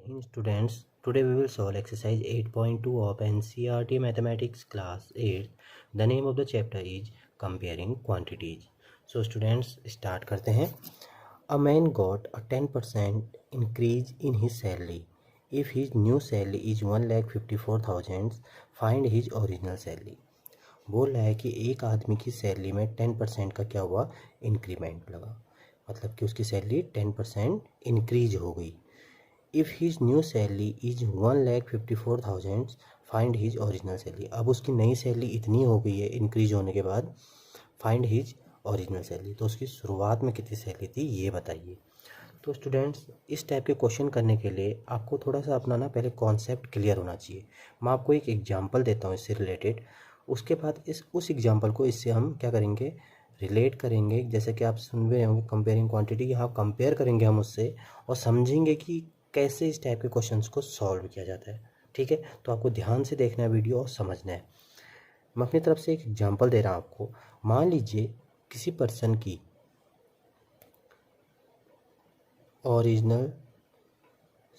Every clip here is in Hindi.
In students, today we will solve exercise 8.2 of NCERT Mathematics class 8. The name of the chapter is comparing quantities. So students, start करते हैं. A man got a 10% increase in his salary. If his new salary is 1,54,000, find his original salary. बोल रहा है कि एक आदमी की सैलरी में 10% का क्या हुआ, इंक्रीमेंट लगा. मतलब कि उसकी सैलरी 10% इंक्रीज हो गई. If his new salary is 1,54,000, find his original salary. अब उसकी नई सैलरी इतनी हो गई है इंक्रीज होने के बाद, फाइंड हिज ओरिजिनल सैलरी. तो उसकी शुरुआत में कितनी सैलरी थी ये बताइए. तो स्टूडेंट्स, इस टाइप के क्वेश्चन करने के लिए आपको थोड़ा सा अपना ना पहले कॉन्सेप्ट क्लियर होना चाहिए. मैं आपको एक एग्जांपल देता हूँ इससे रिलेटेड. उसके बाद उस एग्जांपल को इससे हम क्या करेंगे, रिलेट करेंगे. जैसे कि आप सुन रहे होंगे कंपेयरिंग क्वांटिटी, यहाँ कंपेयर करेंगे हम उससे और समझेंगे कि कैसे इस टाइप के क्वेश्चंस को सॉल्व किया जाता है. ठीक है, तो आपको ध्यान से देखना है वीडियो और समझना है. मैं अपनी तरफ से एक एग्जांपल दे रहा हूँ आपको. मान लीजिए किसी पर्सन की ओरिजिनल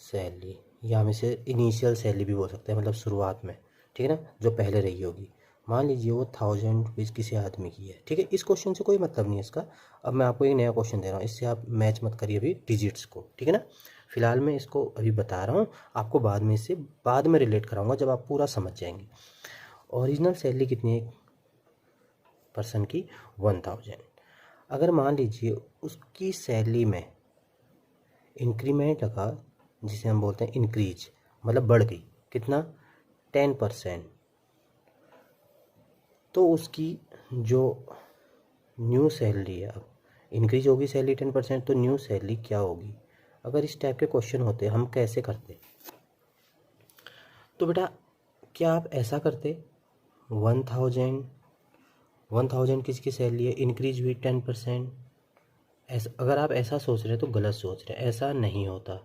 सैलरी, या हम इसे इनिशियल सैलरी भी बोल सकते हैं, मतलब शुरुआत में, ठीक है ना, जो पहले रही होगी. मान लीजिए वो 1000 रुपीज़ किसी आदमी की है. ठीक है, इस क्वेश्चन से कोई मतलब नहीं है इसका. अब मैं आपको एक नया क्वेश्चन दे रहा हूँ, इससे आप मैच मत करिए अभी डिजिट्स को. ठीक है ना, फिलहाल मैं इसको अभी बता रहा हूँ, आपको बाद में इससे बाद में रिलेट कराऊंगा जब आप पूरा समझ जाएंगे. ओरिजिनल सैलरी कितनी है पर्सन की, 1000. अगर मान लीजिए उसकी सैलरी में इंक्रीमेंट लगा, जिसे हम बोलते हैं इंक्रीज, मतलब बढ़ गई, कितना, 10%. तो उसकी जो न्यू सैलरी है, अब इंक्रीज होगी सैलरी 10%, तो न्यू सैलरी क्या होगी. अगर इस टाइप के क्वेश्चन होते हम कैसे करते, तो बेटा क्या आप ऐसा करते, 1000 किसकी सैलरी है, इंक्रीज हुई 10%. ऐसा अगर आप ऐसा सोच रहे तो गलत सोच रहे, ऐसा नहीं होता.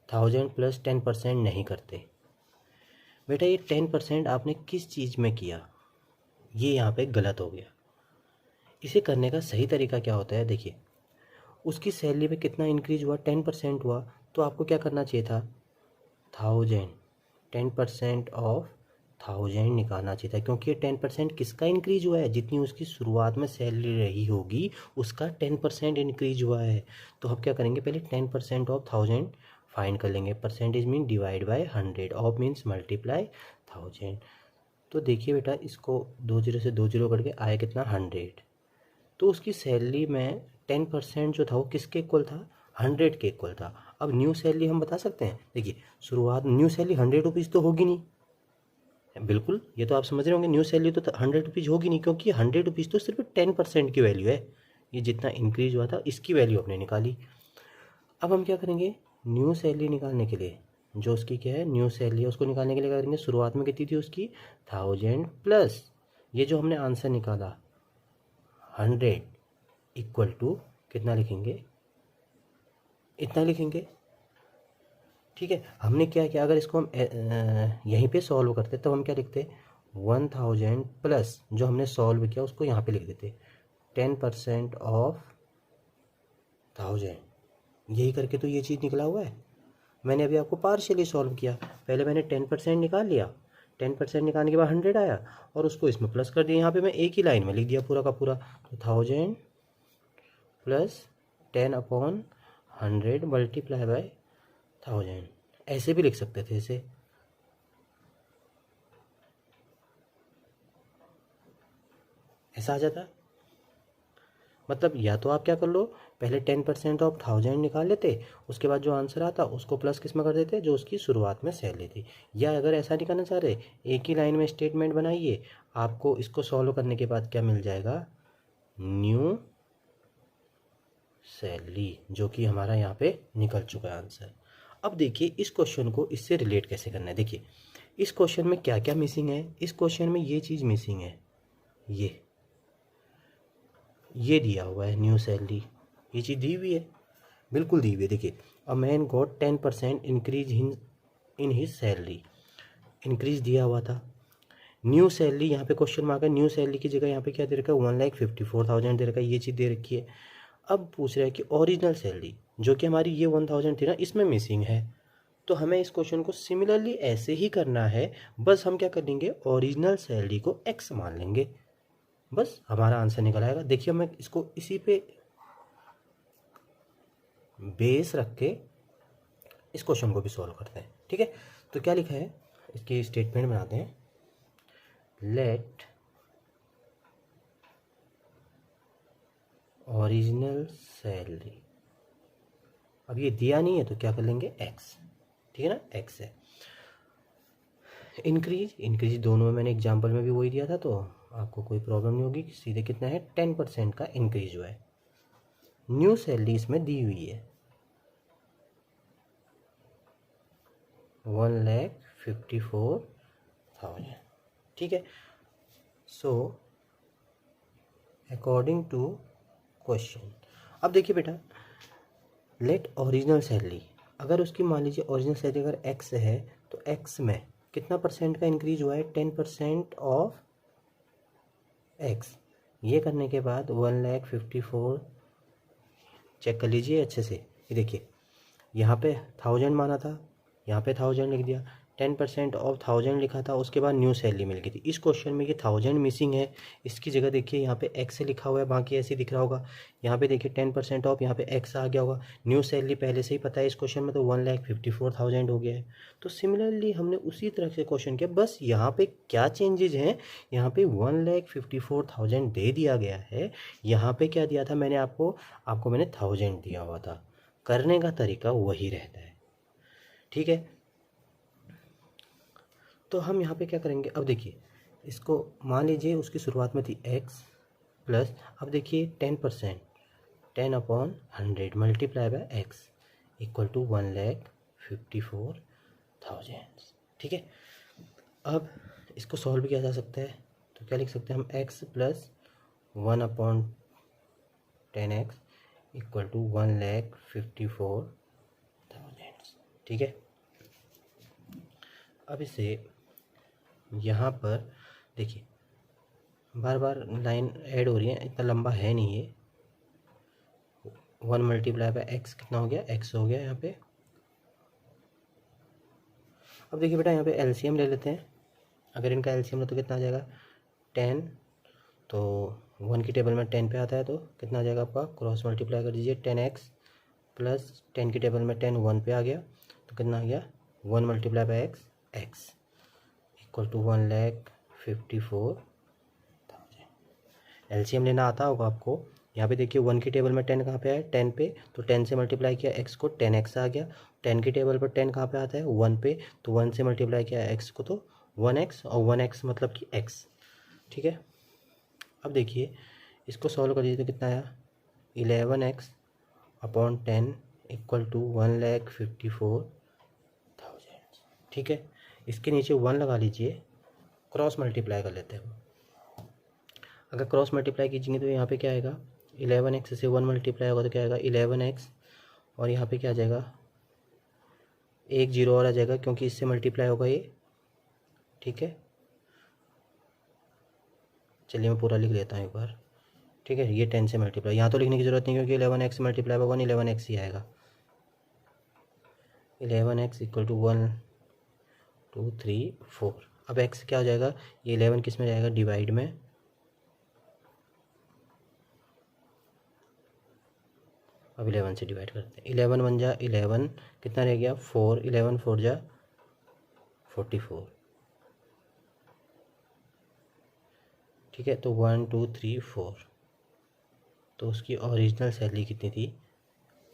1000 प्लस 10% नहीं करते बेटा. ये 10% आपने किस चीज़ में किया, ये यहाँ पे गलत हो गया. इसे करने का सही तरीका क्या होता है, देखिए उसकी सैलरी में कितना इंक्रीज हुआ, 10% हुआ. तो आपको क्या करना चाहिए था, 10% ऑफ 1000 निकालना चाहिए था, क्योंकि 10% किसका इंक्रीज हुआ है, जितनी उसकी शुरुआत में सैलरी रही होगी उसका 10% इंक्रीज हुआ है. तो हम क्या करेंगे, पहले 10% ऑफ 1000 फाइंड कर लेंगे. Percentage mean divide by 100, of means multiply 1000. तो देखिए बेटा, इसको 20 से 20 करके आया कितना, 100. तो उसकी सैलरी में 10% जो था वो किसके इक्वल था, 100 के इक्वल था. अब न्यू सैलरी हम बता सकते हैं, देखिए शुरुआत न्यू सैलरी 100 रुपीज़ तो होगी नहीं. बिल्कुल, ये तो आप समझ रहे होंगे, न्यू सैलरी तो 100 रुपीज़ होगी नहीं, क्योंकि 100 रुपीज़ तो सिर्फ 10% की वैल्यू है. ये जितना इंक्रीज हुआ था इसकी वैल्यू हमने निकाली. अब हम क्या करेंगे, न्यू सैलरी निकालने के लिए, जो उसकी क्या है न्यू सैलरी है, उसको निकालने के लिए क्या करेंगे, शुरुआत में कितनी थी उसकी, 1000 प्लस ये जो हमने आंसर निकाला 100 इक्वल टू कितना लिखेंगे, इतना लिखेंगे. ठीक है, हमने क्या किया, अगर इसको हम यहीं पे सॉल्व करते तो हम क्या लिखते, 1000 प्लस जो हमने सॉल्व किया उसको यहाँ पे लिख देते, 10% ऑफ 1000. यही करके तो ये चीज़ निकला हुआ है. मैंने अभी आपको पार्शियली सॉल्व किया. पहले मैंने 10% निकाल लिया, 10% निकालने के बाद 100 आया और उसको इसमें प्लस कर दिया. यहाँ पे मैं एक ही लाइन में लिख दिया पूरा का पूरा. तो 1000 प्लस 10/100 मल्टीप्लाई बाय 1000. ऐसे भी लिख सकते थे इसे, ऐसा आ जाता. मतलब या तो आप क्या कर लो, पहले 10% ऑफ 1000 निकाल लेते, उसके बाद जो आंसर आता उसको प्लस किस में कर देते, जो उसकी शुरुआत में सैलरी थी. या अगर ऐसा नहीं करना चाह रहे, एक ही लाइन में स्टेटमेंट बनाइए, आपको इसको सॉल्व करने के बाद क्या मिल जाएगा, न्यू सैलरी, जो कि हमारा यहाँ पे निकल चुका है आंसर. अब देखिए इस क्वेश्चन को इससे रिलेट कैसे करना है. देखिए इस क्वेश्चन में क्या क्या मिसिंग है, इस क्वेश्चन में ये चीज़ मिसिंग है, ये दिया हुआ है न्यू सैलरी, ये चीज़ दी हुई है, बिल्कुल दी हुई है. देखिए a man got 10% increase in his salary, increase दिया हुआ था. न्यू सैलरी यहाँ पे क्वेश्चन मार्क है, न्यू सैलरी की जगह यहाँ पे क्या दे रखा है, 1,54,000 दे रखा है, ये चीज़ दे रखी है. अब पूछ रहा है कि ओरिजिनल सैलरी जो कि हमारी ये 1000 थी ना, इसमें मिसिंग है. तो हमें इस क्वेश्चन को सिमिलरली ऐसे ही करना है, बस हम क्या करेंगे, ओरिजिनल सैलरी को x मान लेंगे, बस हमारा आंसर निकल आएगा। देखिए मैं इसको इसी पे बेस रख के इस क्वेश्चन को भी सॉल्व करते हैं, ठीक है। तो क्या लिखा है, इसकी स्टेटमेंट बनाते हैं, लेट ओरिजिनल सैलरी, अब ये दिया नहीं है तो क्या कर लेंगे x, ठीक है ना, x है। इंक्रीज दोनों में मैंने एग्जांपल में भी वही दिया था, तो आपको कोई प्रॉब्लम नहीं होगी, सीधे कितना है 10% का इंक्रीज हुआ है। न्यू सैलरी इसमें दी हुई है 1,54,000, ठीक है। सो अकॉर्डिंग टू क्वेश्चन, अब देखिए बेटा, लेट ओरिजिनल सैलरी, अगर उसकी मान लीजिए ओरिजिनल सैलरी अगर x है तो x में कितना परसेंट का इंक्रीज हुआ है, 10% ऑफ x। ये करने के बाद 1,54,000 चेक कर लीजिए अच्छे से, ये देखिए यहाँ पे 1000 माना था, यहाँ पे 1000 लिख दिया, 10% ऑफ 1000 लिखा था, उसके बाद न्यू सैलरी मिल गई थी। इस क्वेश्चन में ये 1000 मिसिंग है, इसकी जगह देखिए यहाँ पे x लिखा हुआ है, बाकी ऐसे दिख रहा होगा। यहाँ पे देखिए 10% ऑफ, यहाँ पे x आ गया होगा। न्यू सैलरी पहले से ही पता है इस क्वेश्चन में, तो 1,54,000 हो गया है। तो सिमिलरली हमने उसी तरह से क्वेश्चन किया, बस यहाँ पे क्या चेंजेज हैं, यहाँ पे 1,54,000 दे दिया गया है, यहाँ पे क्या दिया था मैंने आपको मैंने 1000 दिया हुआ था। करने का तरीका वही रहता है, ठीक है। तो हम यहाँ पे क्या करेंगे, अब देखिए इसको मान लीजिए उसकी शुरुआत में थी x प्लस, अब देखिए 10%, 10/100 multiply by x equal to 1,54,000, ठीक है। अब इसको सॉल्व किया जा सकता है, तो क्या लिख सकते हैं हम, x plus 1/10x equal to 1,54,000, ठीक है। अब इसे यहाँ पर देखिए बार बार लाइन ऐड हो रही है, इतना लंबा है नहीं ये। 1 मल्टीप्लाई बाय एक्स कितना हो गया, x हो गया यहाँ पे। अब देखिए बेटा यहाँ पे एलसीएम ले लेते हैं, अगर इनका एलसीएम ले तो कितना आ जाएगा 10, तो 1 की टेबल में 10 पे आता है, तो कितना आ जाएगा आपका, क्रॉस मल्टीप्लाई कर दीजिए, 10x प्लस 10 की टेबल में 10 1 पे आ गया, तो कितना आ गया 1 multiply by x equal to 1,54,000। LCM लेना आता होगा आपको। यहाँ पे देखिए 1 की टेबल में 10 कहाँ पे है, 10 पे, तो 10 से मल्टीप्लाई किया x को, 10x आ गया। 10 की टेबल पर 10 कहाँ पे आता है, 1 पे, तो 1 से मल्टीप्लाई किया x को, तो 1x, और 1x मतलब कि x, ठीक है। अब देखिए इसको सॉल्व कर दीजिए तो कितना आया, 11x/10 इक्वल टू 1,54,000, ठीक है। इसके नीचे 1 लगा लीजिए, क्रॉस मल्टीप्लाई कर लेते हैं। अगर क्रॉस मल्टीप्लाई कीजिएंगे तो यहाँ पे क्या आएगा, 11x से 1 मल्टीप्लाई होगा तो क्या आएगा 11x, और यहाँ पे क्या आ जाएगा, एक जीरो और आ जाएगा क्योंकि इससे मल्टीप्लाई होगा ये, ठीक है। चलिए मैं पूरा लिख लेता हूँ एक बार, ठीक है। ये 10 से मल्टीप्लाई, यहाँ तो लिखने की ज़रूरत नहीं क्योंकि 11x मल्टीप्लाई बाय 1 11x ही आएगा। 11x equal to 1 2 3 4। अब x क्या हो जाएगा, ये 11 किस में जाएगा, डिवाइड में, अब 11 से डिवाइड करते हैं। 11 1 जा 11, कितना रह गया 4, 11 4 जा 44, ठीक है। तो 1 2 3 4, तो उसकी ओरिजिनल सैलरी कितनी थी,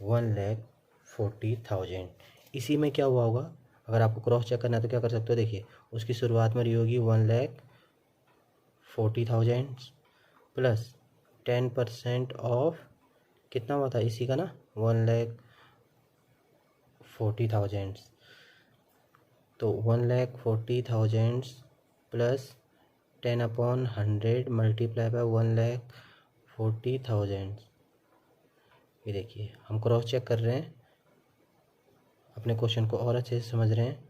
1,40,000। इसी में क्या हुआ होगा, अगर आपको क्रॉस चेक करना है तो क्या कर सकते हो, देखिए उसकी शुरुआत में रही होगी 1,40,000 प्लस 10% ऑफ कितना हुआ था इसी का ना, 1,40,000, तो 1,40,000 प्लस 10/100 मल्टीप्लाई बाय 1,40,000। ये देखिए हम क्रॉस चेक कर रहे हैं, अपने क्वेश्चन को और अच्छे से समझ रहे हैं।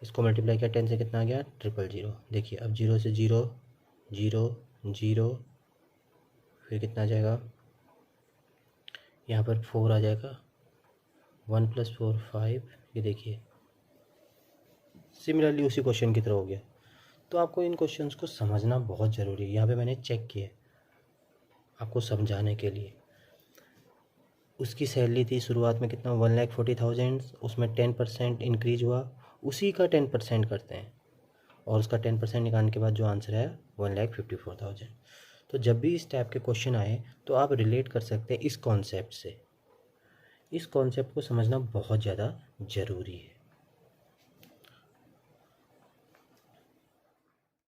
इसको मल्टीप्लाई किया 10 से कितना आ गया 000। देखिए अब 0 से 0 0 0, फिर कितना आ जाएगा, यहाँ पर 4 आ जाएगा, 1 + 4 5, ये देखिए सिमिलरली उसी क्वेश्चन की तरह हो गया। तो आपको इन क्वेश्चंस को समझना बहुत ज़रूरी है। यहाँ पे मैंने चेक किया आपको समझाने के लिए। उसकी सैलरी थी शुरुआत में कितना 1,40,000, उसमें 10% इंक्रीज हुआ, उसी का 10% करते हैं और उसका 10% निकालने के बाद जो आंसर है 1,54,000। तो जब भी इस टाइप के क्वेश्चन आए तो आप रिलेट कर सकते हैं इस कॉन्सेप्ट से। इस कॉन्सेप्ट को समझना बहुत ज़्यादा ज़रूरी है।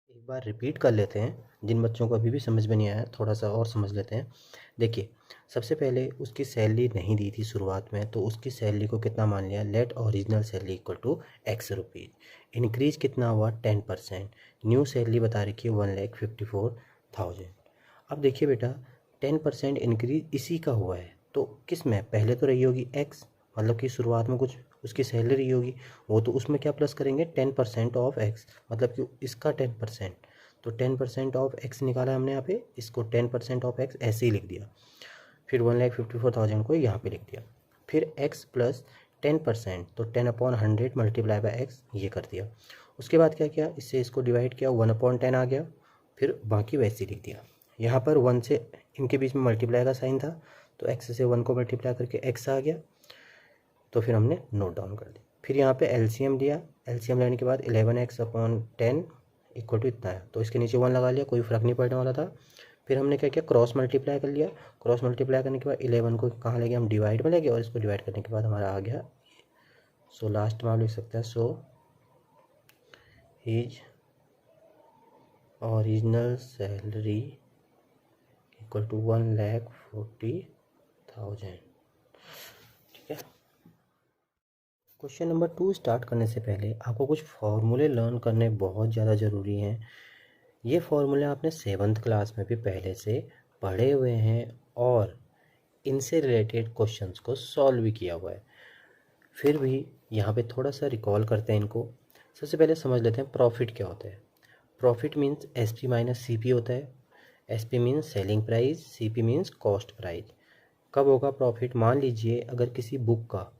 एक बार रिपीट कर लेते हैं, जिन बच्चों को अभी भी समझ में नहीं आया थोड़ा सा और समझ लेते हैं। देखिए सबसे पहले उसकी सैलरी नहीं दी थी शुरुआत में, तो उसकी सैलरी को कितना मान लिया, let original salary equal to x rupees. Increase कितना हुआ 10%। न्यू सैलरी बता रखी है 1,54,000। अब देखिए बेटा 10% इंक्रीज इसी का हुआ है, तो किस में पहले तो रही होगी x, मतलब कि शुरुआत में कुछ उसकी सैलरी रही होगी, वो तो उसमें क्या प्लस करेंगे 10% ऑफ x, मतलब कि इसका 10%। तो 10% ऑफ x निकाला हमने यहाँ पे, इसको 10% ऑफ x ऐसे ही लिख दिया। फिर 1,54,000 को यहाँ पे लिख दिया। फिर x प्लस 10%, तो 10/100 मल्टीप्लाई बाय x ये कर दिया। उसके बाद क्या किया, इससे इसको डिवाइड किया, 1/10 आ गया। फिर बाकी वैसे ही लिख दिया। यहाँ पर 1 से इनके बीच में मल्टीप्लाई का साइन था, तो x से 1 को मल्टीप्लाई करके x आ गया, तो फिर हमने नोट डाउन कर दिया। फिर यहाँ पे एलसीएम लिया, एलसीएम लेने के बाद 11x/10 इक्वल टू इतना है, तो इसके नीचे 1 लगा लिया, कोई फ़र्क नहीं पड़ने वाला था। फिर हमने क्या किया, क्रॉस मल्टीप्लाई कर लिया। क्रॉस मल्टीप्लाई करने के बाद 11 को कहाँ ले गए हम, डिवाइड में ले गए, और इसको डिवाइड करने के बाद हमारा आ गया। सो लास्ट में आप लिख सकते हैं, so his original salary equal to 1,40,000। ठीक है। क्वेश्चन नंबर 2 स्टार्ट करने से पहले आपको कुछ फॉर्मूले लर्न करने बहुत ज़्यादा ज़रूरी हैं। ये फॉर्मूले आपने 7th क्लास में भी पहले से पढ़े हुए हैं और इनसे रिलेटेड क्वेश्चंस को सॉल्व भी किया हुआ है। फिर भी यहाँ पे थोड़ा सा रिकॉल करते हैं इनको। सबसे पहले समझ लेते हैं प्रॉफिट क्या होता है। Profit means SP minus CP होता है। SP means selling price, CP means cost price. कब होगा प्रॉफिट, मान लीजिए अगर किसी बुक का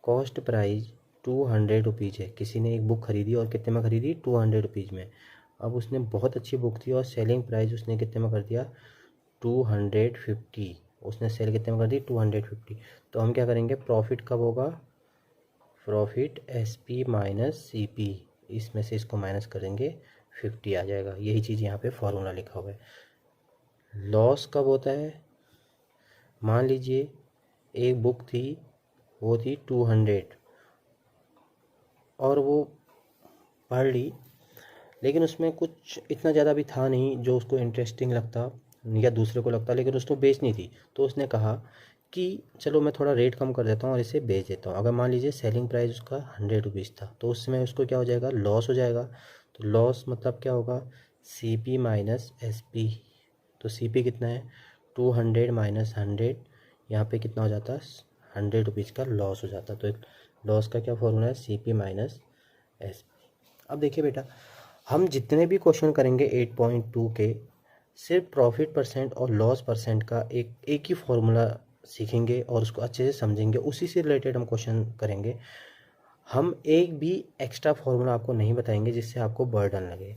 कॉस्ट प्राइस 200 रुपीज़ है, किसी ने एक बुक खरीदी और कितने में खरीदी 200 रुपीज़ में। अब उसने बहुत अच्छी बुक थी और सेलिंग प्राइस उसने कितने में कर दिया 250, उसने सेल कितने में कर दी 250। तो हम क्या करेंगे, प्रॉफिट कब होगा, प्रॉफिट SP माइनस CP, इसमें से इसको माइनस करेंगे 50 आ जाएगा। यही चीज़ यहाँ पे फॉर्मूला लिखा हुआ है। लॉस कब होता है, मान लीजिए एक बुक थी, वो थी 200 और वो पढ़ ली, लेकिन उसमें कुछ इतना ज़्यादा भी था नहीं जो उसको इंटरेस्टिंग लगता या दूसरे को लगता, लेकिन उसको बेचनी थी। तो उसने कहा कि चलो मैं थोड़ा रेट कम कर देता हूँ और इसे बेच देता हूँ। अगर मान लीजिए सेलिंग प्राइस उसका 100 रुपीज़ था, तो उसमें उसको क्या हो जाएगा, लॉस हो जाएगा। तो लॉस मतलब क्या होगा, CP माइनस SP। तो CP कितना है 200 माइनस 100, यहाँ पे कितना हो जाता है 100 रुपीज़ का लॉस हो जाता। तो लॉस का क्या फॉर्मूला है, CP माइनस SP। अब देखिए बेटा, हम जितने भी क्वेश्चन करेंगे 8.2 के, सिर्फ प्रॉफिट परसेंट और लॉस परसेंट का एक ही फॉर्मूला सीखेंगे और उसको अच्छे से समझेंगे, उसी से रिलेटेड हम क्वेश्चन करेंगे। हम एक भी एक्स्ट्रा फार्मूला आपको नहीं बताएंगे जिससे आपको बर्डन लगे।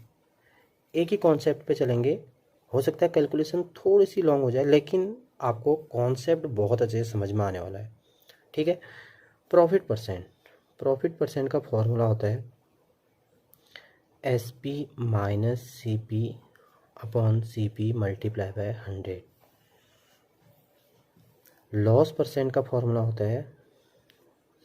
एक ही कॉन्सेप्ट पे चलेंगे। हो सकता है कैलकुलेशन थोड़ी सी लॉन्ग हो जाए, लेकिन आपको कॉन्सेप्ट बहुत अच्छे से समझ में आने वाला है। ठीक है। प्रॉफिट परसेंट का फॉर्मूला होता है SP minus CP upon CP multiply by 100। Loss percent का फॉर्मूला होता है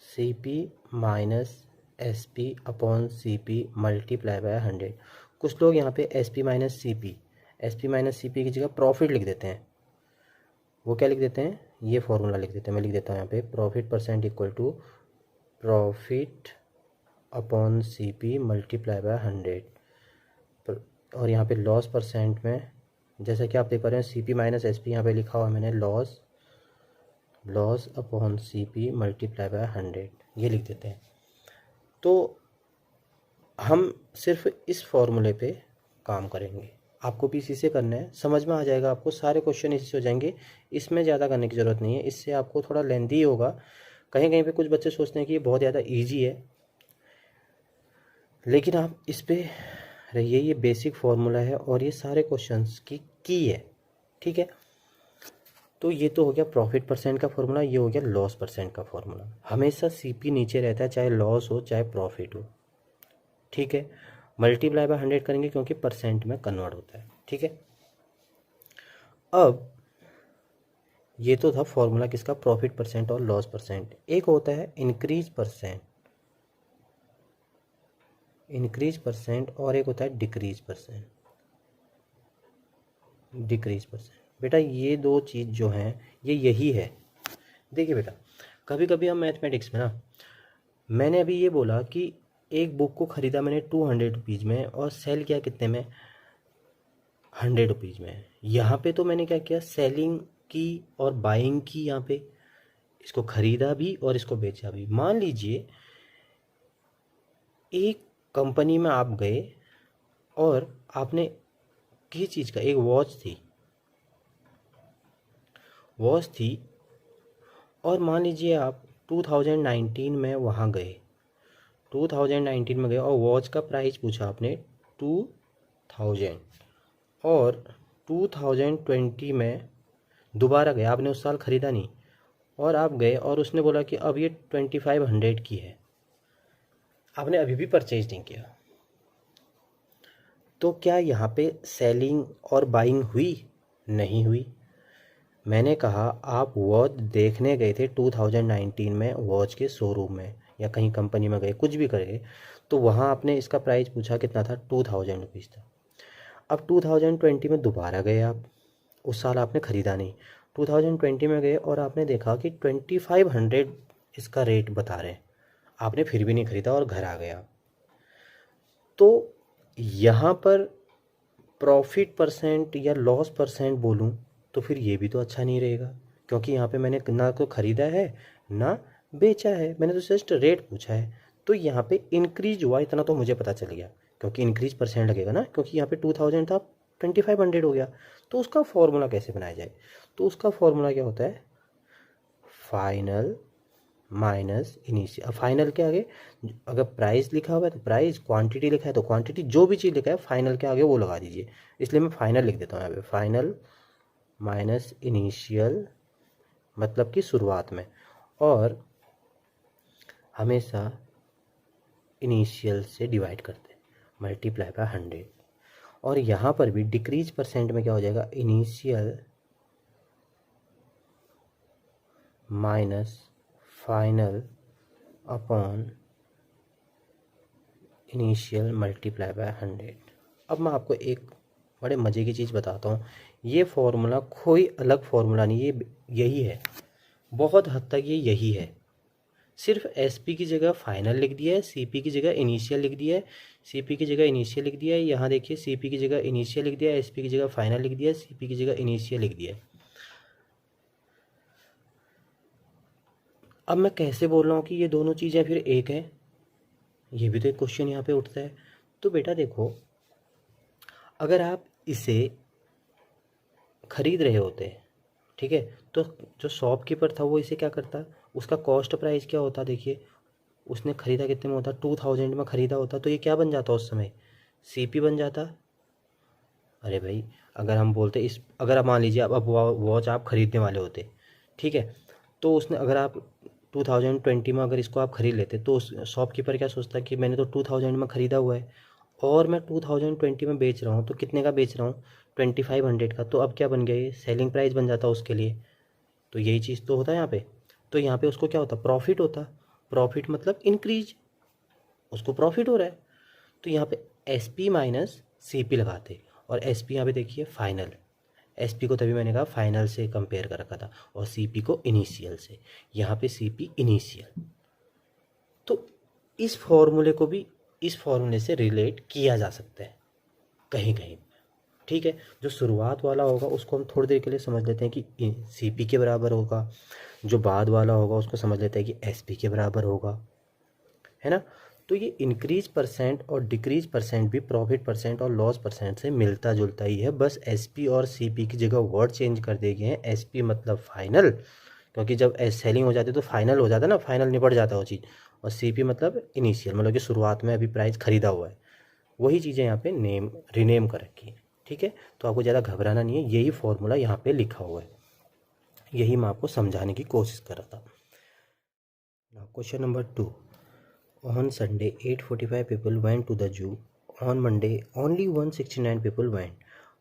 CP minus SP upon CP multiply by 100। कुछ लोग यहाँ पे SP माइनस CP की जगह प्रॉफिट लिख देते हैं। वो क्या लिख देते हैं, ये फॉर्मूला लिख देते हैं। मैं लिख देता हूँ यहाँ पे profit percent equal to profit upon CP multiply by 100। और यहाँ पे लॉस परसेंट में जैसा कि आप देख पा रहे हैं CP माइनस SP यहाँ पे लिखा हुआ है मैंने, loss upon CP multiply by 100 ये लिख देते हैं। तो हम सिर्फ इस फॉर्मूले पे काम करेंगे। आपको भी इसी से करना है, समझ में आ जाएगा आपको, सारे क्वेश्चन इसी से हो जाएंगे। इसमें ज़्यादा करने की ज़रूरत नहीं है, इससे आपको थोड़ा लेंथी होगा कहीं कहीं पे कुछ बच्चे सोचते हैं कि ये बहुत ज़्यादा ईजी है, लेकिन आप इस पे रहिए, ये बेसिक फार्मूला है और ये सारे क्वेश्चंस की है, ठीक है। तो ये तो हो गया प्रॉफिट परसेंट का फॉर्मूला, ये हो गया लॉस परसेंट का फॉर्मूला। हमेशा सीपी नीचे रहता है, चाहे लॉस हो चाहे प्रॉफिट हो, ठीक है। मल्टीप्लाई बाय 100 करेंगे क्योंकि परसेंट में कन्वर्ट होता है, ठीक है। अब ये तो था फॉर्मूला किसका, प्रॉफिट परसेंट और लॉस परसेंट। एक होता है इंक्रीज परसेंट, इंक्रीज परसेंट, और एक होता है डिक्रीज परसेंट, डिक्रीज परसेंट। बेटा ये दो चीज़ जो हैं ये यही है। देखिए बेटा, कभी कभी हम मैथमेटिक्स में ना, मैंने अभी ये बोला कि एक बुक को ख़रीदा मैंने 200 रुपीज़ में और सेल किया कितने में, 100 रुपीज़ में। यहाँ पे तो मैंने क्या किया, सेलिंग की और बाइंग की, यहाँ पे इसको ख़रीदा भी और इसको बेचा भी। मान लीजिए एक कंपनी में आप गए और आपने किसी चीज़ का, एक वॉच थी और मान लीजिए आप 2019 में वहाँ गए, 2019 में गए और वॉच का प्राइस पूछा आपने 2000, और 2020 में दोबारा गए, आपने उस साल ख़रीदा नहीं, और आप गए और उसने बोला कि अब ये 2500 की है, आपने अभी भी परचेज नहीं किया, तो क्या यहाँ पे सेलिंग और बाइंग हुई? नहीं हुई। मैंने कहा आप वॉच देखने गए थे 2019 में वॉच के शोरूम में या कहीं कंपनी में गए, कुछ भी करे, तो वहाँ आपने इसका प्राइस पूछा कितना था, 2000 रुपीज़ था। अब 2020 में दोबारा गए आप, उस साल आपने ख़रीदा नहीं, 2020 में गए और आपने देखा कि 2500 इसका रेट बता रहे हैं, आपने फिर भी नहीं ख़रीदा और घर आ गया। तो यहाँ पर प्रॉफिट परसेंट या लॉस परसेंट बोलूँ तो फिर ये भी तो अच्छा नहीं रहेगा, क्योंकि यहाँ पे मैंने ना तो ख़रीदा है ना बेचा है, मैंने तो जस्ट रेट पूछा है। तो यहाँ पे इंक्रीज हुआ इतना तो मुझे पता चल गया, क्योंकि इंक्रीज परसेंट लगेगा ना, क्योंकि यहाँ पे 2000 था 2500 हो गया। तो उसका फॉर्मूला कैसे बनाया जाए, तो उसका फॉर्मूला क्या होता है, फाइनल माइनस इनिशियल। फाइनल के आगे अगर प्राइस लिखा हुआ है तो प्राइस, क्वांटिटी लिखा है तो क्वांटिटी, जो भी चीज़ लिखा है फाइनल के आगे वो लगा दीजिए। इसलिए मैं फाइनल लिख देता हूँ यहाँ पे, फाइनल माइनस इनिशियल, मतलब कि शुरुआत में, और हमेशा इनिशियल से डिवाइड करते हैं, मल्टीप्लाई बाय 100। और यहाँ पर भी डिक्रीज परसेंट में क्या हो जाएगा, initial minus final upon initial multiply by 100। अब मैं आपको एक बड़े मज़े की चीज़ बताता हूँ, ये फॉर्मूला कोई अलग फॉर्मूला नहीं, ये यही है, बहुत हद तक ये यही है। सिर्फ एसपी की जगह फाइनल लिख दिया है, सीपी की जगह इनिशियल लिख दिया है, सीपी की जगह इनिशियल लिख दिया है, यहाँ देखिए सीपी की जगह इनिशियल लिख दिया है, एसपी की जगह फाइनल लिख दिया है, सीपी की जगह इनिशियल लिख दिया है। अब मैं कैसे बोल रहा हूँ कि ये दोनों चीज़ें फिर एक है, ये भी तो एक क्वेश्चन यहाँ पे उठता है। तो बेटा देखो, अगर आप इसे खरीद रहे होते, ठीक है, तो जो शॉपकीपर था वो इसे क्या करता, उसका कॉस्ट प्राइस क्या होता, देखिए उसने ख़रीदा कितने में होता, 2000 में ख़रीदा होता, तो ये क्या बन जाता उस समय, सीपी बन जाता। अरे भाई, अगर हम बोलते इस, अगर आप मान लीजिए अब वॉच आप ख़रीदने वाले होते, ठीक है, तो उसने, अगर आप 2020 में अगर इसको आप ख़रीद लेते, तो उस शॉपकीपर क्या सोचता कि मैंने तो 2000 में ख़रीदा हुआ है और मैं 2020 में बेच रहा हूँ, तो कितने का बेच रहा हूँ, 2500 का, तो अब क्या बन गया, ये सेलिंग प्राइस बन जाता उसके लिए। तो यही चीज़ तो होता है यहाँ पे। तो यहाँ पे उसको क्या होता, प्रॉफिट होता, प्रॉफिट मतलब इंक्रीज, उसको प्रॉफिट हो रहा है। तो यहाँ पे S P minus C P लगाते, और एस पी यहाँ पे देखिए फाइनल, एस पी को तभी मैंने कहा फाइनल से कंपेयर कर रखा था, और सी पी को इनिशियल से, यहाँ पे सी पी इनिशियल। तो इस फॉर्मूले को भी इस फॉर्मूले से रिलेट किया जा सकता है कहीं कहीं, ठीक है। जो शुरुआत वाला होगा उसको हम थोड़ी देर के लिए समझ लेते हैं कि सी पी के बराबर होगा, जो बाद वाला होगा उसको समझ लेते हैं कि एस पी के बराबर होगा, है ना। तो ये इंक्रीज परसेंट और डिक्रीज परसेंट भी प्रॉफिट परसेंट और लॉस परसेंट से मिलता जुलता ही है, बस एस पी और सी पी की जगह वर्ड चेंज कर दिए गए हैं। एस पी मतलब फाइनल, क्योंकि जब सेलिंग हो जाती है तो फाइनल हो जाता है ना, फाइनल निपट जाता है वो चीज़। और CP मतलब इनिशियल, मतलब कि शुरुआत में अभी प्राइस खरीदा हुआ है, वही चीज़ें यहाँ पे नेम रीनेम कर रखी है। ठीक है, तो आपको ज़्यादा घबराना नहीं है, यही फॉर्मूला यहाँ पे लिखा हुआ है, यही मैं आपको समझाने की कोशिश कर रहा था। Question number 2, on Sunday 845 people went to the zoo, on Monday only 169 people went,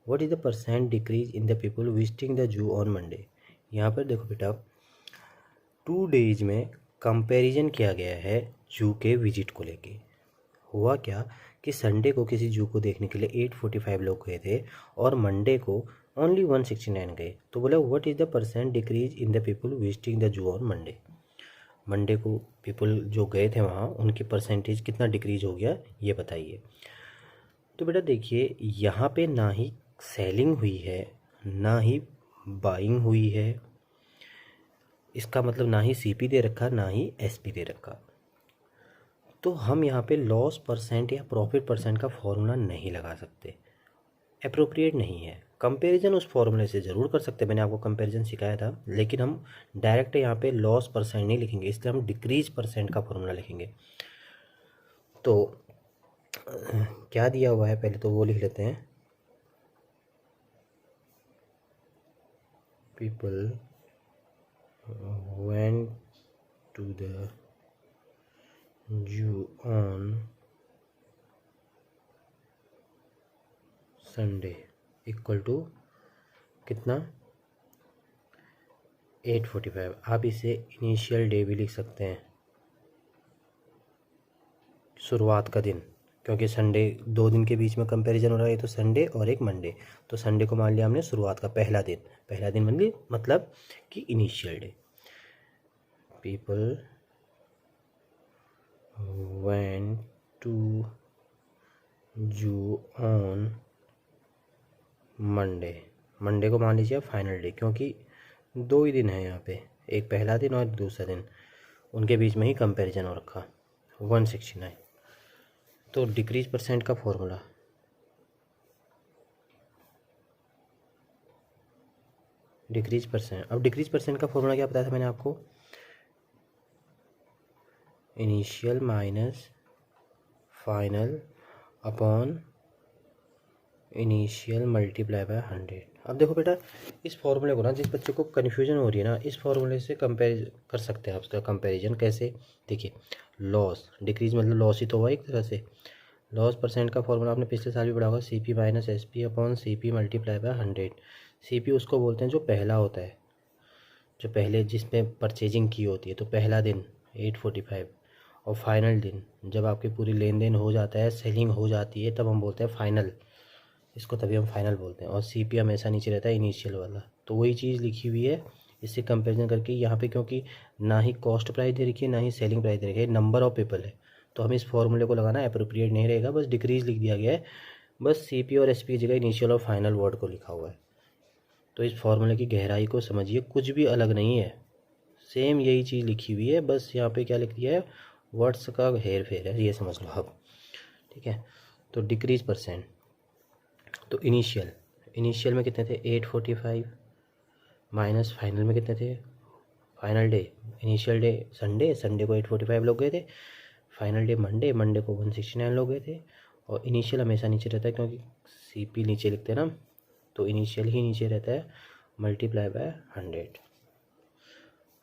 what is the percent decrease in the people visiting the zoo on Monday. यहाँ पर देखो बेटा, 2 डेज में कंपैरिजन किया गया है जू के विजिट को लेके। हुआ क्या कि संडे को किसी जू को देखने के लिए 845 लोग गए थे और मंडे को ओनली 169 गए। तो बोला what is the percent decrease in the people visiting the zoo on Monday. Monday को पीपल जो गए थे वहाँ, उनकी परसेंटेज कितना डिक्रीज हो गया ये बताइए। तो बेटा देखिए, यहाँ पे ना ही सेलिंग हुई है, ना ही बाइंग हुई है, इसका मतलब ना ही CP दे रखा, ना ही SP दे रखा। तो हम यहाँ पे लॉस परसेंट या प्रॉफिट परसेंट का फॉर्मूला नहीं लगा सकते, अप्रोप्रिएट नहीं है। कंपैरिजन उस फॉर्मूले से ज़रूर कर सकते हैं, मैंने आपको कंपैरिजन सिखाया था, लेकिन हम डायरेक्ट यहाँ पे लॉस परसेंट नहीं लिखेंगे, इसलिए हम डिक्रीज परसेंट का फॉर्मूला लिखेंगे। तो क्या दिया हुआ है पहले तो वो लिख लेते हैं, people went to the zoo on Sunday equal to कितना, 845। आप इसे इनिशियल डे भी लिख सकते हैं, शुरुआत का दिन, क्योंकि संडे 2 दिन के बीच में कंपैरिजन हो रहा है, तो संडे और एक मंडे, तो संडे को मान लिया हमने शुरुआत का पहला दिन। पहला दिन मतलब कि initial day. People went to zoo on Monday, Monday को मान लीजिए फाइनल डे, क्योंकि 2 ही दिन है यहाँ पे, एक पहला दिन और दूसरा दिन, उनके बीच में ही कंपैरिजन हो रखा 169। तो डिक्रीज परसेंट का फॉर्मूला, डिक्रीज परसेंट, अब डिक्रीज परसेंट का फॉर्मूला क्या बताया था मैंने आपको, initial minus final upon initial multiply by 100। अब देखो बेटा, इस फॉर्मूले को ना, जिस बच्चे को कन्फ्यूजन हो रही है ना, इस फॉर्मूले से कंपेयर कर सकते हैं आप। उसका कंपैरिजन कैसे, देखिए, लॉस डिक्रीज मतलब लॉस ही तो हुआ एक तरह से। लॉस परसेंट का फॉर्मूला आपने पिछले साल भी पढ़ा होगा, CP minus SP upon CP multiply by 100। CP उसको बोलते हैं जो पहला होता है, जो पहले जिसमें परचेजिंग की होती है। तो पहला दिन 845 और फाइनल दिन जब आपकी पूरी लेन देन हो जाता है, सेलिंग हो जाती है, तब हम बोलते हैं फाइनल, इसको तभी हम फाइनल बोलते हैं। और CP हमेशा नीचे रहता है, इनिशियल वाला। तो वही चीज़ लिखी हुई है, इससे कंपैरिजन करके यहाँ पे, क्योंकि ना ही कॉस्ट प्राइस दे रखी है, ना ही सेलिंग प्राइस दे रखी है, नंबर ऑफ पीपल है, तो हम इस फॉर्मूले को लगाना अप्रोप्रिएट नहीं रहेगा, बस डिक्रीज लिख दिया गया है, बस CP और SP की जगह इनिशियल और फाइनल वर्ड को लिखा हुआ है। तो इस फॉर्मूले की गहराई को समझिए, कुछ भी अलग नहीं है, सेम यही चीज़ लिखी हुई है, बस यहाँ पे क्या लिख दिया है, वर्ड्स का हेर फेर है, ये समझ लो आप। ठीक है, तो डिक्रीज परसेंट, तो इनिशियल में कितने थे, 845 माइनस फाइनल में कितने थे, final day, initial day Sunday को 845 लोग गए थे, फाइनल डे मंडे को 169 लोग गए थे। और इनिशियल हमेशा नीचे रहता है, क्योंकि CP नीचे लिखते हैं ना, तो इनिशियल ही नीचे रहता है, मल्टीप्लाई बाय 100।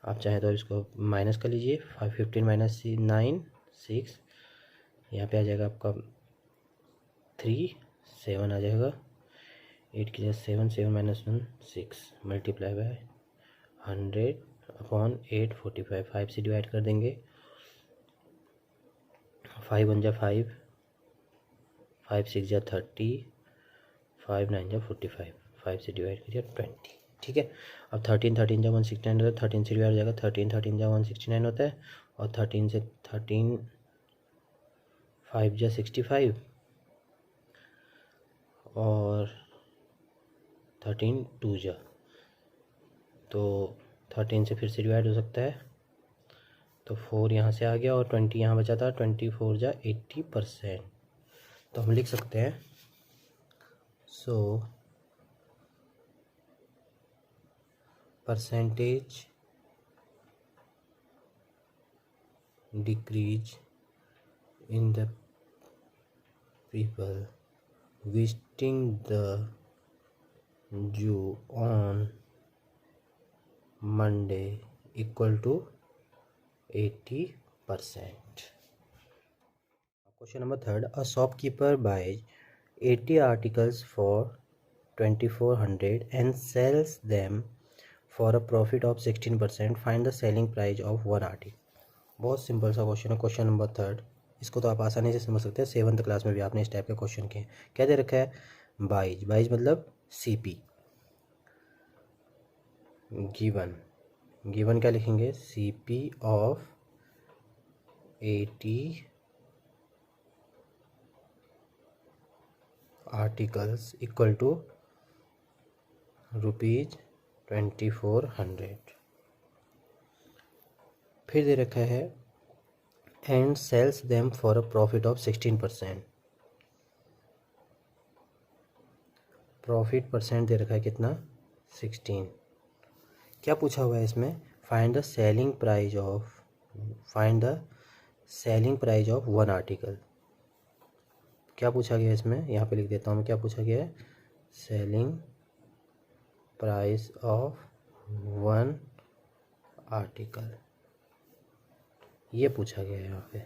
आप चाहें तो इसको माइनस कर लीजिए, 515 माइनस 9 6, यहाँ पे आ जाएगा आपका 3 7 आ जाएगा, 8 की जगह 7 7 माइनस 1 6 मल्टीप्लाई बाय 100 अपॉन 845, 5 से डिवाइड कर देंगे, 5 1 जा 5, 5 6 जा 30, 5 9 जा 45, 5 से डिवाइड करिए 20। ठीक है, अब 13 13 जा 169 होता है, 13 से डिवाइड हो जाएगा, 13 13 जा 169 होता है, और 13 से 13 5 जा 65, और 13 2 जा, तो 13 से फिर से डिवाइड हो सकता है, तो 4 यहाँ से आ गया और 20 यहाँ बचा था, 24 जा 80%। तो हम लिख सकते हैं, so percentage decrease in the people visiting the zoo on Monday equal to 80%. Question number third. A shopkeeper buys 80 articles for 2400 and sells them for a profit of 16%. Find the selling price of one article. बहुत सिंपल सा क्वेश्चन है, क्वेश्चन नंबर थर्ड। इसको तो आप आसानी से समझ सकते हैं, 7th क्लास में भी आपने इस टाइप के क्वेश्चन किए। क्या दे रखा है? बाइज, बाइज मतलब सीपी। गिवन, गिवन क्या लिखेंगे? CP of 80 articles equal to ₹2400। फिर दे रखा है and sells them for a profit of 16%। Profit percent दे रखा है कितना? 16। क्या पूछा हुआ है इसमें? Find the selling price of one article. क्या पूछा गया इसमें? यहाँ पे लिख देता हूँ मैं, क्या पूछा गया है? Selling price of one article, ये पूछा गया है यहाँ पे।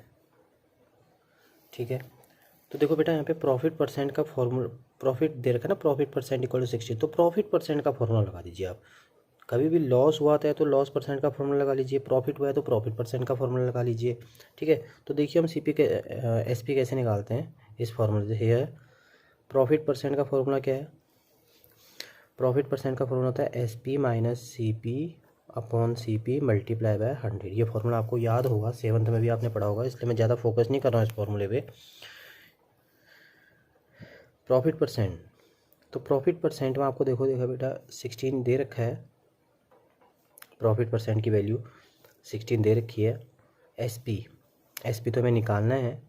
ठीक है, तो देखो बेटा यहाँ पे प्रॉफिट परसेंट का फॉर्मूला, प्रॉफिट दे रखा है ना, प्रॉफिट परसेंट इक्वल टू 60। तो प्रॉफिट परसेंट का फॉर्मूला लगा दीजिए आप। कभी भी लॉस हुआ है तो लॉस परसेंट का फॉर्मूला लगा लीजिए, प्रॉफिट हुआ है तो प्रॉफिट परसेंट का फॉर्मूला लगा लीजिए। ठीक है, तो देखिए हम सीपी के एसपी कैसे निकालते हैं इस फॉर्मूले से। है प्रॉफिट परसेंट का फॉर्मूला क्या है? प्रॉफिट परसेंट का फॉर्मूला होता है S P minus C P upon C P multiply by 100। ये फॉर्मूला आपको याद होगा, 7th में भी आपने पढ़ा होगा, इसलिए मैं ज़्यादा फोकस नहीं कर रहा हूँ इस फॉर्मूले पे। प्रॉफिट परसेंट, तो प्रॉफिट परसेंट में आपको देखा बेटा 16 दे रखा है, प्रॉफिट परसेंट की वैल्यू 16 दे रखी है। एस पी तो हमें निकालना है।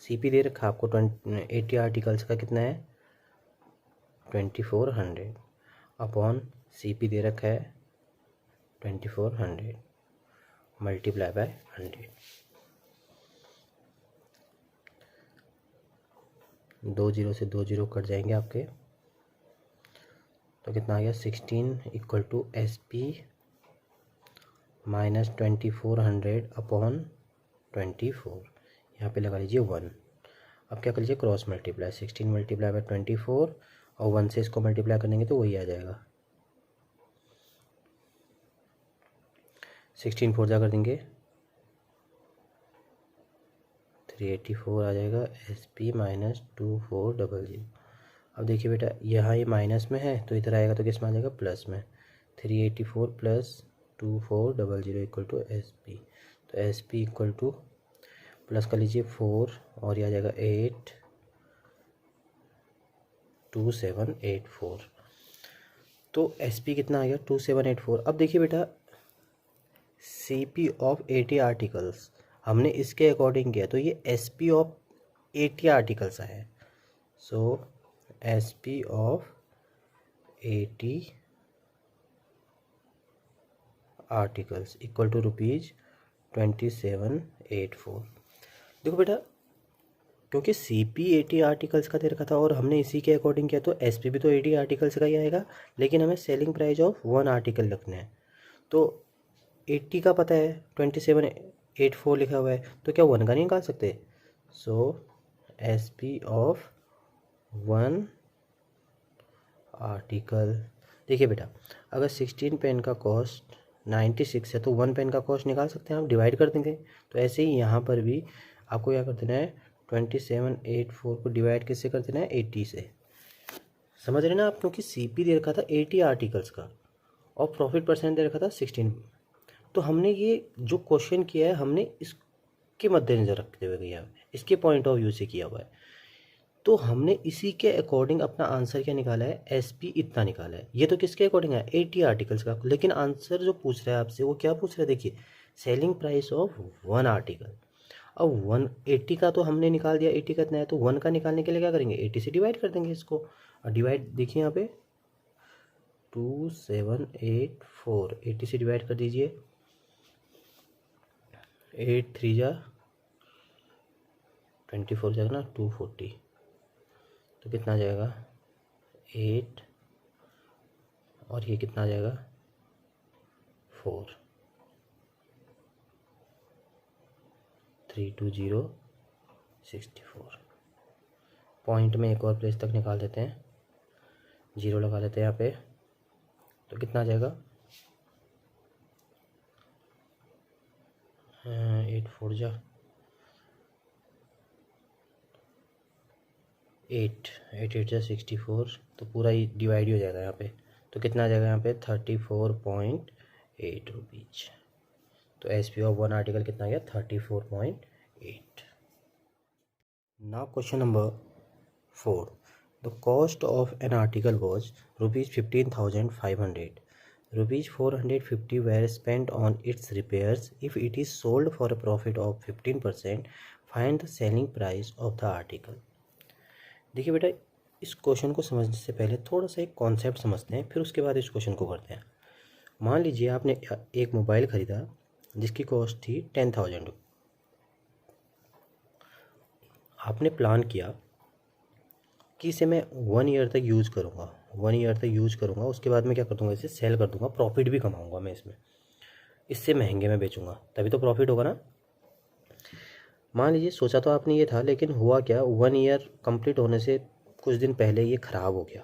सी पी दे रखा है आपको 80 आर्टिकल्स का कितना है? 2400 अपॉन सी पी दे रखा है 2400 मल्टीप्लाई बाय 100। 2 0 से 2 0 कट जाएंगे आपके, तो कितना आ गया? 16 equal to S P minus 2400 upon 24। यहाँ पे लगा लीजिए 1। अब क्या कर लीजिए? क्रॉस मल्टीप्लाई, 16 मल्टीप्लाई बाय 24 और 1 से इसको मल्टीप्लाई करेंगे तो वही आ जाएगा। 16 4 जा कर देंगे 384 आ जाएगा। S P minus 2400। अब देखिए बेटा यहाँ ये माइनस में है तो इधर आएगा तो किस में आ जाएगा? प्लस में। 384 plus 2400 equal to S P. तो S P equal to plus कर लीजिए 4 और ये आ जाएगा 82784। तो एस पी कितना आ गया? 2784। अब देखिए बेटा सी पी ऑफ 80 आर्टिकल्स हमने इसके अकॉर्डिंग किया, तो ये एस पी ऑफ 80 आर्टिकल्स है। So S P of 80 articles equal to ₹2784। देखो बेटा क्योंकि सी पी 80 आर्टिकल्स का दे रखा था और हमने इसी के अकॉर्डिंग किया, तो एस पी भी तो 80 आर्टिकल्स का ही आएगा, लेकिन हमें selling price of one article रखना है। तो 80 का पता है, 2784 लिखा हुआ है, तो क्या 1 का नहीं निकाल सकते? So S P of one article. देखिए बेटा अगर 16 पेन का कॉस्ट 96 है तो 1 पेन का कॉस्ट निकाल सकते हैं, आप डिवाइड कर देंगे। तो ऐसे ही यहाँ पर भी आपको क्या कर देना है? 2784 को डिवाइड किससे कर देना है? 80 से। समझ रहे ना आप? क्योंकि सी पी दे रखा था 80 आर्टिकल्स का और प्रॉफिट परसेंट दे रखा था 16। तो हमने ये जो क्वेश्चन किया है हमने इसके मद्देनजर रखते हुए किया है, इसके पॉइंट ऑफ व्यू से किया हुआ है। तो हमने इसी के अकॉर्डिंग अपना आंसर क्या निकाला है? एस पी इतना निकाला है। ये तो किसके अकॉर्डिंग है? 80 आर्टिकल्स का। लेकिन आंसर जो पूछ रहा है आपसे वो क्या पूछ रहा है? देखिए selling price of one article. अब 180 का तो हमने निकाल दिया, 80 का इतना है, तो 1 का निकालने के लिए क्या करेंगे? 80 से डिवाइड कर देंगे इसको। और डिवाइड देखिए यहाँ पे 2784, 80 से डिवाइड कर दीजिए। 8 3 जा 24 जाएगा ना 240, तो कितना आ जाएगा 8 और ये कितना आ जाएगा 4, 320 64। पॉइंट में एक और प्लेस तक निकाल देते हैं, जीरो लगा देते हैं यहाँ पे, तो कितना आ जाएगा 8 4 जा 8 8 8 जा 64, तो पूरा ही डिवाइड हो जाएगा यहाँ पे, तो कितना आ जाएगा यहाँ पे 34.8 रुपीज। तो एसपी ऑफ वन आर्टिकल कितना आ गया 34.8। Now question number 4, the cost of an article was ₹15,500, ₹450 were spent on its repairs. If it is sold for a profit of 15%, find the selling price of the article. देखिए बेटा, इस क्वेश्चन को समझने से पहले थोड़ा सा एक कॉन्सेप्ट समझते हैं, फिर उसके बाद इस क्वेश्चन को करते हैं। मान लीजिए आपने एक मोबाइल ख़रीदा जिसकी कॉस्ट थी 10,000। आपने प्लान किया कि इसे मैं 1 ईयर तक यूज़ करूँगा, 1 ईयर तक यूज़ करूँगा, उसके बाद मैं क्या कर दूँगा, इसे सेल कर दूँगा, प्रॉफिट भी कमाऊँगा मैं इसमें, इससे महंगे में बेचूँगा, तभी तो प्रॉफिट होगा ना। मान लीजिए सोचा तो आपने ये था, लेकिन हुआ क्या, 1 ईयर कंप्लीट होने से कुछ दिन पहले ये ख़राब हो गया,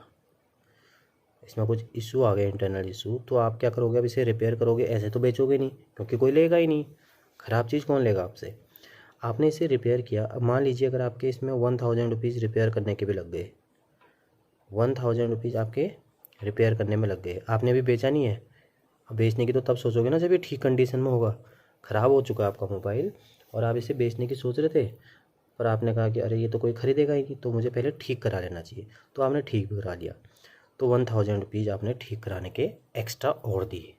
इसमें कुछ इशू आ गया, इंटरनल इशू। तो आप क्या करोगे, अब इसे रिपेयर करोगे, ऐसे तो बेचोगे नहीं क्योंकि कोई लेगा ही नहीं, ख़राब चीज़ कौन लेगा आपसे। आपने इसे रिपेयर किया, अब मान लीजिए अगर आपके इसमें 1000 रुपीज़ रिपेयर करने के भी लग गए, 1000 रुपीज़ आपके रिपेयर करने में लग गए, आपने अभी बेचा नहीं है। अब बेचने की तो तब सोचोगे ना जब ये ठीक कंडीशन में होगा। ख़राब हो चुका है आपका मोबाइल और आप इसे बेचने की सोच रहे थे, पर आपने कहा कि अरे ये तो कोई ख़रीदेगा ही नहीं, तो मुझे पहले ठीक करा लेना चाहिए, तो आपने ठीक भी करा लिया, तो 1000 रुपीज़ आपने ठीक कराने के एक्स्ट्रा और दिए।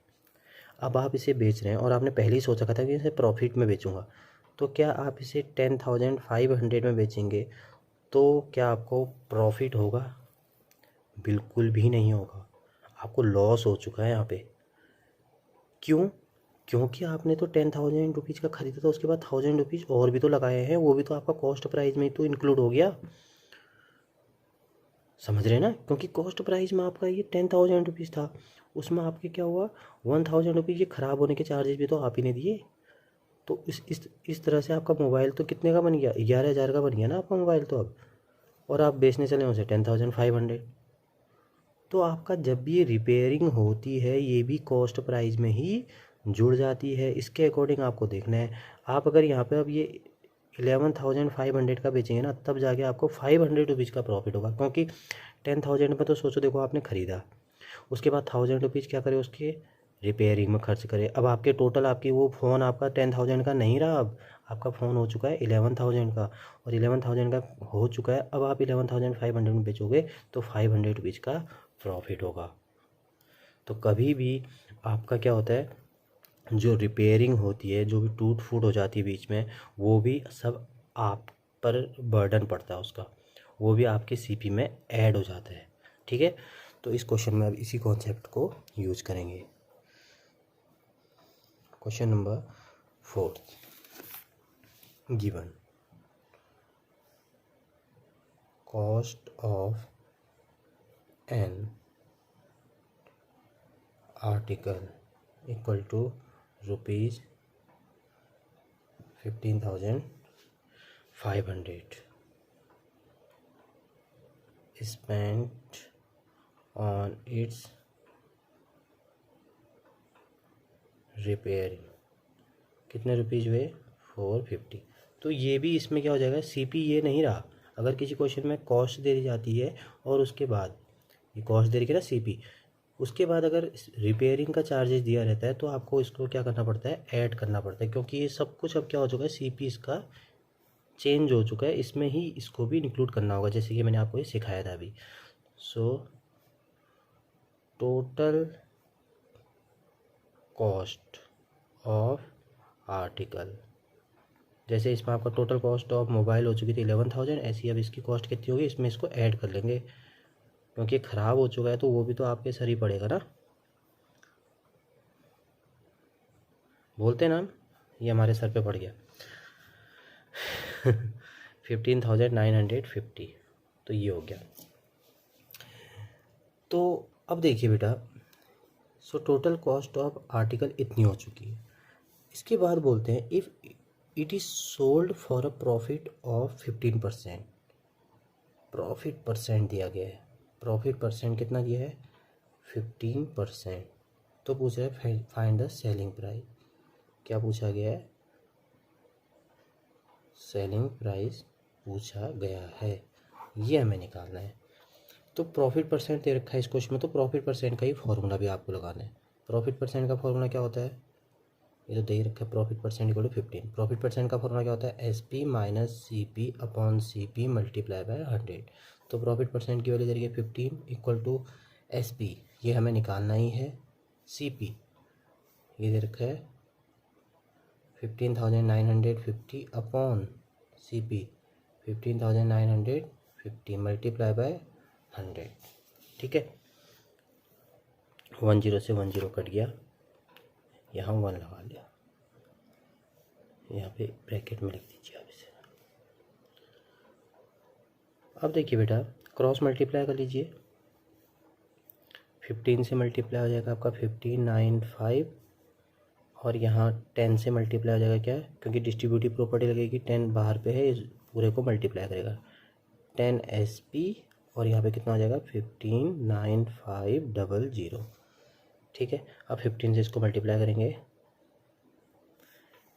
अब आप इसे बेच रहे हैं और आपने पहले ही सोच रखा था कि इसे प्रॉफिट में बेचूंगा, तो क्या आप इसे 10,500 में बेचेंगे तो क्या आपको प्रॉफिट होगा? बिल्कुल भी नहीं होगा, आपको लॉस हो चुका है यहाँ पे। क्यों? क्योंकि आपने तो 10,000 रुपीज़ का ख़रीदा था, उसके बाद 1000 रुपीज़ और भी तो लगाए हैं, वो भी तो आपका कॉस्ट प्राइस में ही तो इंक्लूड हो गया। समझ रहे हैं ना, क्योंकि कॉस्ट प्राइस में आपका ये 10,000 रुपीज़ था, उसमें आपके क्या हुआ 1000 रुपीज़ ये ख़राब होने के चार्जेस भी तो आप ही ने दिए। तो इस तरह से आपका मोबाइल तो कितने का बन गया, 11,000 का बन गया ना आपका मोबाइल तो अब, और आप बेचने चले उसे 10,500। तो आपका जब भी ये रिपेयरिंग होती है ये भी कॉस्ट प्राइस में ही जुड़ जाती है, इसके अकॉर्डिंग आपको देखना है। आप अगर यहाँ पे अब ये 11,500 का बेचेंगे ना, तब जाके आपको 500 रुपीज़ का प्रॉफिट होगा, क्योंकि 10,000 में तो सोचो, देखो आपने ख़रीदा, उसके बाद 1000 रुपीज़ क्या करे, उसके रिपेयरिंग में खर्च करे। अब आपके टोटल आपकी वो फ़ोन आपका 10,000 का नहीं रहा, अब आपका फ़ोन हो चुका है 11,000 का, और 11,000 का हो चुका है। अब आप 11,500 में बेचोगे तो 500 रुपीज़ का प्रॉफिट होगा। तो कभी भी आपका क्या होता है, जो रिपेयरिंग होती है, जो भी टूट फूट हो जाती है बीच में, वो भी सब आप पर बर्डन पड़ता है उसका, वो भी आपके सीपी में ऐड हो जाता है। ठीक है, तो इस क्वेश्चन में अब इसी कॉन्सेप्ट को यूज करेंगे। Question number 4, given cost of an article equal to ₹15,500 spent on its repairing. कितने रुपीज़ हुए 450। तो ये भी इसमें क्या हो जाएगा, सीपी ये नहीं रहा। अगर किसी क्वेश्चन में कॉस्ट दे दी जाती है और उसके बाद ये कॉस्ट दे रही है ना सीपी, उसके बाद अगर रिपेयरिंग का चार्जेस दिया रहता है तो आपको इसको क्या करना पड़ता है, ऐड करना पड़ता है, क्योंकि ये सब कुछ अब क्या हो चुका है, सीपी इसका चेंज हो चुका है, इसमें ही इसको भी इंक्लूड करना होगा, जैसे कि मैंने आपको ये सिखाया था अभी। So total cost of article, जैसे इसमें आपका टोटल कॉस्ट ऑफ मोबाइल हो चुकी थी 11,000, ऐसी अब इसकी कॉस्ट कितनी होगी, इसमें इसको ऐड कर लेंगे, क्योंकि ख़राब हो चुका है तो वो भी तो आपके सर ही पड़ेगा ना, बोलते ना। ये हमारे सर पे पड़ गया 15,950, तो ये हो गया। तो अब देखिए बेटा, so total cost of article इतनी हो चुकी है। इसके बाद बोलते हैं if it is sold for a profit of 15%, profit percent दिया गया है, प्रॉफिट परसेंट कितना दिया है 15%। तो पूछ रहा है फाइंड द सेलिंग प्राइस। क्या पूछा गया है, सेलिंग प्राइस पूछा गया है, ये हमें निकालना है। तो प्रॉफिट परसेंट दे रखा है इस क्वेश्चन में, तो प्रॉफिट परसेंट का ही फॉर्मूला भी आपको लगाना है। प्रॉफिट परसेंट का फॉर्मूला क्या होता है, ये तो दे रखा है profit percent equal to 15। Profit percent का फॉर्मूला क्या होता है, SP minus CP upon CP multiply by 100। तो प्रॉफिट परसेंट की वैल्यू दे रही है 15 इक्वल टू SP, ये हमें निकालना ही है। CP ये दे रखा है 15,950 अपॉन CP 15,950 मल्टीप्लाई बाय 100। ठीक है, 10 से 10 कट गया, यहाँ 1 लगा लिया, यहाँ पे ब्रैकेट में लिख दीजिए आप इसे। अब देखिए बेटा, क्रॉस मल्टीप्लाई कर लीजिए, 15 से मल्टीप्लाई हो जाएगा आपका 1595, और यहाँ 10 से मल्टीप्लाई हो जाएगा क्या, क्योंकि डिस्ट्रीब्यूटिव प्रॉपर्टी लगेगी, 10 बाहर पे है, इस पूरे को मल्टीप्लाई करेगा 10 SP, और यहाँ पे कितना हो जाएगा 159500। ठीक है, अब 15 से इसको मल्टीप्लाई करेंगे,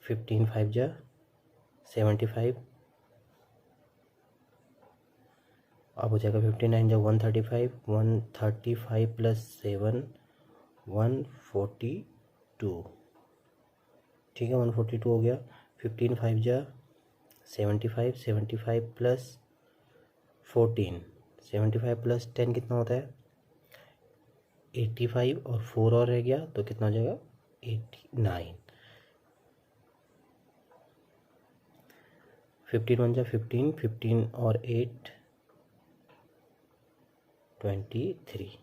15 5 जा 75, अब हो जाएगा 59 जा 135, 135 प्लस 7 142। ठीक है, 142 हो गया। 15 5 जा 75, 75 प्लस 14, 75 प्लस 10 कितना होता है 85, और 4 और रह गया तो कितना हो जाएगा 89। 15 1 जा 15, 15 और 8 23।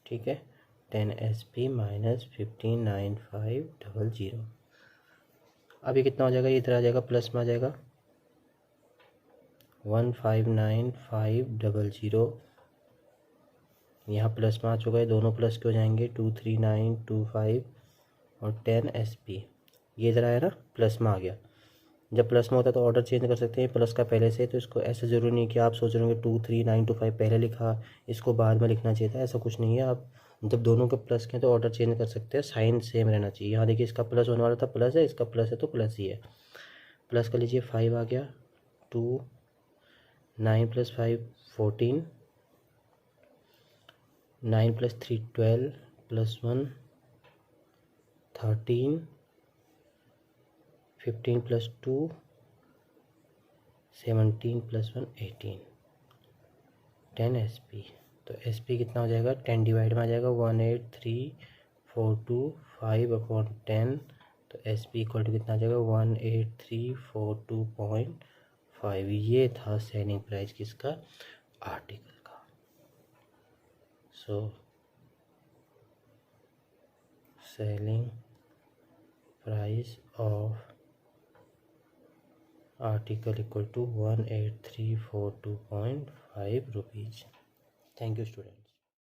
ठीक है, 10 SP माइनस 159500। अब ये कितना हो जाएगा, ये इधर आ जाएगा, प्लस में आ जाएगा 159500, यहाँ प्लस में आ चुका है, दोनों प्लस के हो जाएंगे 23925 और 10 SP, ये इधर आया ना, प्लस में आ गया। जब प्लस में होता है तो ऑर्डर चेंज कर सकते हैं, प्लस का पहले से, तो इसको ऐसा ज़रूरी नहीं कि आप सोच रहे होंगे 23925 पहले लिखा, इसको बाद में लिखना चाहिए था, ऐसा कुछ नहीं है। आप जब दोनों के प्लस के हैं तो ऑर्डर चेंज कर सकते हैं, साइन सेम रहना चाहिए। यहाँ देखिए इसका प्लस होने वाला था, प्लस है, इसका प्लस है तो प्लस ही है। प्लस कर लीजिए, 5 आ गया, 2 9 plus 5 14, 9 plus 3 12 plus 1 13, 15 plus 2 17 plus 1 18, 10 SP। तो SP कितना हो जाएगा, 10 डिवाइड में आ जाएगा 18342 अपॉन 10, तो SP इक्वल टू कितना आ जाएगा 18342.5। ये था सेलिंग प्राइस किसका, आर्टिकल का। So selling price of article equal to 18342.5 rupees. Thank you student.